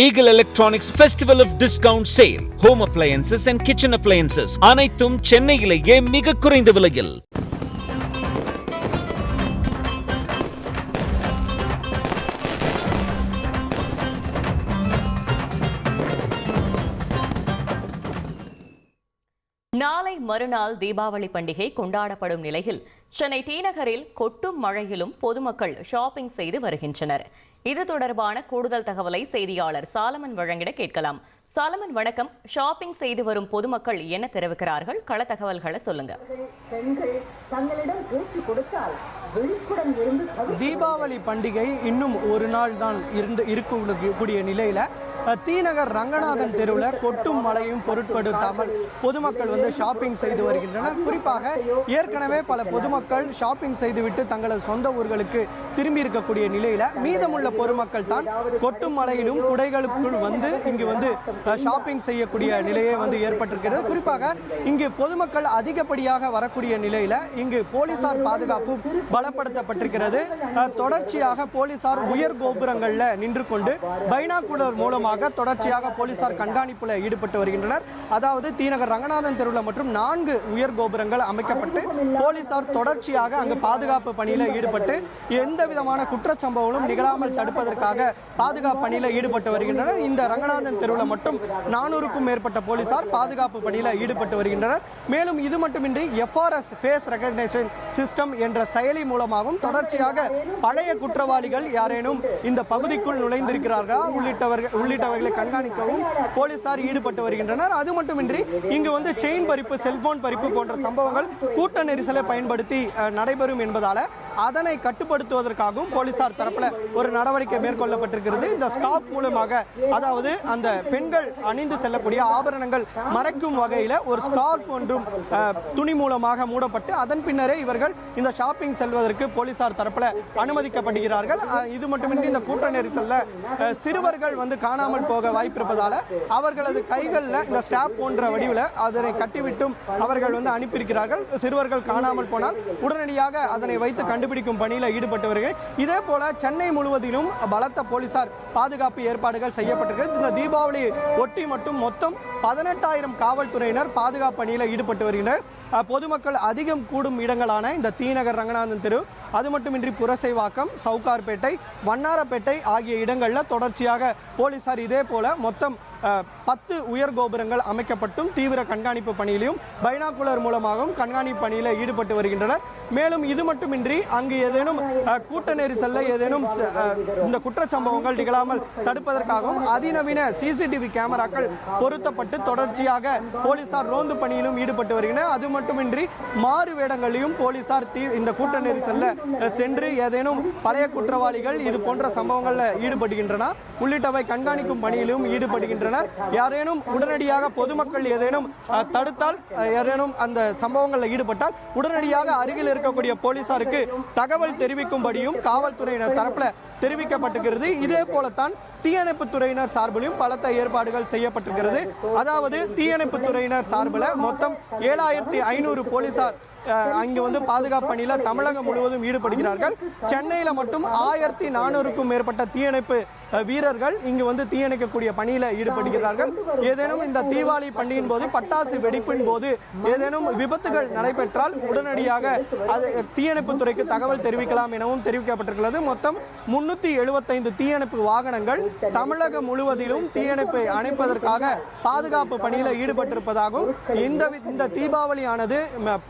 Eagle Electronics Festival of Discount Sale. Home appliances and kitchen appliances. அனைத்தும் சென்னையிலேயே மிக குறைந்த விலையில். நாளை மறுநாள் தீபாவளி பண்டிகை கொண்டாடப்படும் நிலையில் சென்னை டி நகரில் கொட்டும் மழையிலும் பொதுமக்கள் ஷாப்பிங் செய்து வருகின்றனர். இது தொடர்பான கூடுதல் தகவலை செய்தியாளர் சாலமன் வழங்கிட கேட்கலாம். சாலமன் வணக்கம். ஷாப்பிங் செய்து வரும் பொதுமக்கள் என்ன தெரிவிக்கிறார்கள்? கள தகவல்களை சொல்லுங்க. தீபாவளி பண்டிகை இன்னும் ஒரு நாள் தான் இருக்கக்கூடிய நிலையில தீநகர் ரங்கநாதன் தெருவில் கொட்டும் மழையும் பொருட்படுத்தாமல் பொதுமக்கள் ஷாப்பிங் செய்து வருகின்றனர். குறிப்பாக ஏற்கனவே பல பொதுமக்கள் ஷாப்பிங் செய்துவிட்டு தங்களது சொந்த ஊர்களுக்கு திரும்பி இருக்கக்கூடிய நிலையில மீதமுள்ள பொதுமக்கள் தான் கொட்டும் மழையிலும் குடைகளுக்குள் இங்கு ஷாப்பிங் செய்யக்கூடிய நிலையே ஏற்பட்டிருக்கிறது. குறிப்பாக இங்கு பொதுமக்கள் அதிகப்படியாக வரக்கூடிய நிலையில இங்கு போலீசார் பாதுகாப்பும் பலப்படுத்தப்பட்டிருக்கிறது. தொடர்ச்சியாக போலீசார் உயர் கோபுரங்கள்ல நின்று கொண்டு பைனாகுலர் மூலமாக தொடர்ச்சியாக போலீசார் கண்காணிப்புல ஈடுபட்டு வருகின்றனர். அதாவது தீநகர் ரங்கநாதன் தெருவில் மற்றும் 4 உயர் கோபுரங்கள் அமைக்கப்பட்டு போலீசார் தொடர்ச்சியாக அங்கு பாதுகாப்பு பணியில ஈடுபட்டு எந்த விதமான குற்றச்சம்பவங்களும் நிகழாமல் தடுப்பதற்காக பாதுகாப்பு பணியில ஈடுபட்டு வருகின்றனர். இந்த ரங்கநாதன் தெருவில் மட்டும் 400க்கும் மேற்பட்ட போலீசார் பாதுகாப்பு பணியில ஈடுபட்டு வருகின்றனர். மேலும் இது மட்டுமின்றி FRS ஃபேஸ் ரெகக்னிஷன் சிஸ்டம் என்ற செயலி மூலமாகவும் தொடர்ச்சியாக பழைய குற்றவாளிகள் யாரேனும் இந்த பகுதிக்குள் நுழைந்திருக்கிறார்களா உள்ளிட்டவர்களை கண்காணிக்கவும் போலீசார் ஈடுபட்டு வருகின்றனர். அது மட்டுமின்றி இங்கு செயின் பறிப்பு, செல்போன் பறிப்பு போன்ற சம்பவங்கள் கூட்ட நெரிசலை பயன்படுத்தி நடைபெறும் என்பதால அதனை கட்டுப்படுத்துவதற்காகவும் போலீசார் தரப்புல ஒரு நடவடிக்கை மேற்கொள்ளப்பட்டிருக்கிறது. இந்த ஸ்கார்ஃப் மூலமாக, அதாவது அந்த பெண்கள் அணிந்து செல்லக்கூடிய ஆபரணங்கள் மறைக்கும் வகையில ஒரு ஸ்கார்ஃப் ஒன்றும் துணி மூலமாக மூடப்பட்டு அதன் பின்னரே இவர்கள் இந்த ஷாப்பிங் செல்வதற்கு போலீசார் தரப்புல அனுமதிக்கப்படுகிறார்கள். இது மட்டுமின்றி இந்த கூட்ட நெரிசல்ல சிறுவர்கள் காணாமல் போக வாய்ப்பிருப்பதால அவர்களது கைகளில் இந்த ஸ்டாப் போன்ற வடிவில் அதனை கட்டிவிட்டும் அவர்கள் அனுப்பியிருக்கிறார்கள். சிறுவர்கள் காணாமல் போனால் உடனடியாக அதனை வைத்து கண்டுபிடிக்கும் பணியில் ஈடுபட்டவர்கள். இதே போல சென்னை முழுவதிலும் பலத்த போலீசார் பாதுகாப்பு ஏற்பாடுகள் செய்யப்பட்டிருக்கிறது. இந்த தீபாவளி ஒட்டி மட்டும் மொத்தம் 18,000 காவல்துறையினர் பாதுகாப்பு பணியில் ஈடுபட்டு வருகின்றனர். பொதுமக்கள் அதிகம் கூடும் இடங்களான இந்த தீநகர் ரங்கநாதன் தெரு, அது மட்டுமின்றி புரசைவாக்கம், சவுகார்பேட்டை, வண்ணாரப்பேட்டை ஆகிய இடங்களில் தொடர்ச்சியாக போலீசார் இதே போல மொத்தம் 10 உயர் கோபுரங்கள் அமைக்கப்பட்டும் தீவிர கண்காணிப்பு பணியிலும் பைனாகுலர் மூலமாகவும் கண்காணிப்பு பணியில் ஈடுபட்டு வருகின்றனர். மேலும் இது மட்டுமின்றி அங்கு ஏதேனும் கூட்ட நெரிசல்ல ஏதேனும் இந்த குற்றச்சம்பவங்கள் நிகழாமல் தடுப்பதற்காகவும் அதிநவீன CCTV கேமராக்கள் பொருத்தப்பட்டு தொடர்ச்சியாக போலீசார் ரோந்து பணியிலும் ஈடுபட்டு வருகின்றனர். அது மட்டுமின்றி மாறு வேடங்களையும் போலீசார் இந்த கூட்ட நெரிசல்ல சென்று ஏதேனும் பழைய குற்றவாளிகள் இது போன்ற சம்பவங்களில் ஈடுபடுகின்றன உள்ளிட்டவை கண்காணிக்கும் பணியிலும் ஈடுபடுகின்றனர். யாரேனும் உடனடியாக பொதுமக்கள் ஏதேனும் தடுத்தால், யாரேனும் அந்த சம்பவங்களில் ஈடுபட்டால் உடனடியாக அருகில் இருக்கக்கூடிய போலீசாருக்கு தகவல் தெரிவிக்கும்படியும் காவல்துறையினர் தரப்புல தெரிவிக்கப்பட்டிருக்கிறது. இதே போலத்தான் தீயணைப்பு துறையினர் சார்பிலும் பலத்த ஏற்பாடுகள் செய்யப்பட்டிருக்கிறது. அதாவது தீயணைப்பு துறையினர் சார்பில் மொத்தம் 7,500 போலீசார் அங்கு பாதுகாப்பு பணியில தமிழகம் முழுவதும் ஈடுபடுகிறார்கள். சென்னையில மட்டும் 1,400க்கும் மேற்பட்ட தீயணைப்பு வீரர்கள் இங்கு தீயணைக்கக்கூடிய பணியில ஈடுபடுகிறார்கள். ஏதேனும் இந்த தீபாவளி பண்டிகையின் போது பட்டாசு வெடிப்பின் போது ஏதேனும் விபத்துகள் நடைபெற்றால் உடனடியாக அது தீயணைப்பு துறைக்கு தகவல் தெரிவிக்கலாம் எனவும் தெரிவிக்கப்பட்டிருக்கிறது. மொத்தம் 375 தீயணைப்பு வாகனங்கள் தமிழகம் முழுவதிலும் தீயணைப்பை அணைப்பதற்காக பாதுகாப்பு பணியில ஈடுபட்டிருப்பதாகவும் இந்த தீபாவளியானது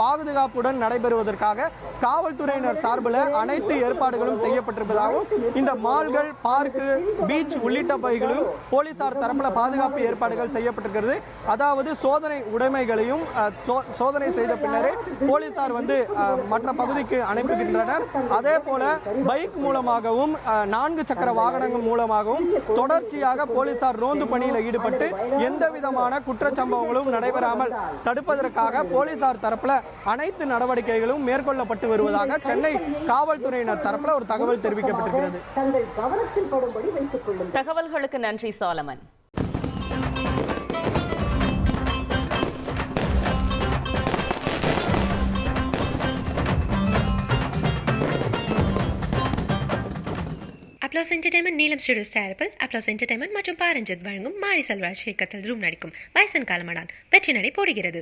பாதுகாப்புடன் நடைபெறுவதற்காக காவல்துறையினர் சார்பில் அனைத்து ஏற்பாடுகளும் செய்யப்பட்டிருப்பதாகவும் இந்த மால்கள், பார்க்கு, பீச் உள்ளிட்ட பகுதிகளிலும் போலீசார் தரப்புல பாதுகாப்பு ஏற்பாடுகள் செய்யப்பட்டிருக்கிறது. அதாவது சோதனை உடைமைகளையும் சோதனை செய்த பின்னரே போலீசார் மற்ற பகுதிக்கு அனுப்புகின்றனர். அதே போல பைக் மூலமாகவும் 4 சக்கர வாகனங்கள் மூலமாகவும் தொடர்ச்சியாக போலீசார் ரோந்து பணியில் ஈடுபட்டு எந்த விதமான குற்றச்சம்பவங்களும் நடைபெறாமல் தடுப்பதற்காக போலீசார் தரப்புல அனைத்து நடவடிக்கைகளும் மேற்கொள்ளப்பட்டு வருவதாக சென்னை காவல்துறையினர் தரப்புல ஒரு தகவல் தெரிவிக்கப்பட்டிருக்கிறது. தகவல்களுக்கு நன்றி சாலமன். அப்ளாஸ் என்டர்டைன்மெண்ட் நீலம் ஸ்டுடியோஸ் தயாரிப்பில் அப்ளாஸ் என்டர்டைன்மெண்ட் மற்றும் பாரஞ்சித் வழங்கும் மாரி செல்வராஜ் இயக்கத்தில் ரூம் நடிக்கும் பைசன் காலமடான் வெற்றி நடை போடுகிறது.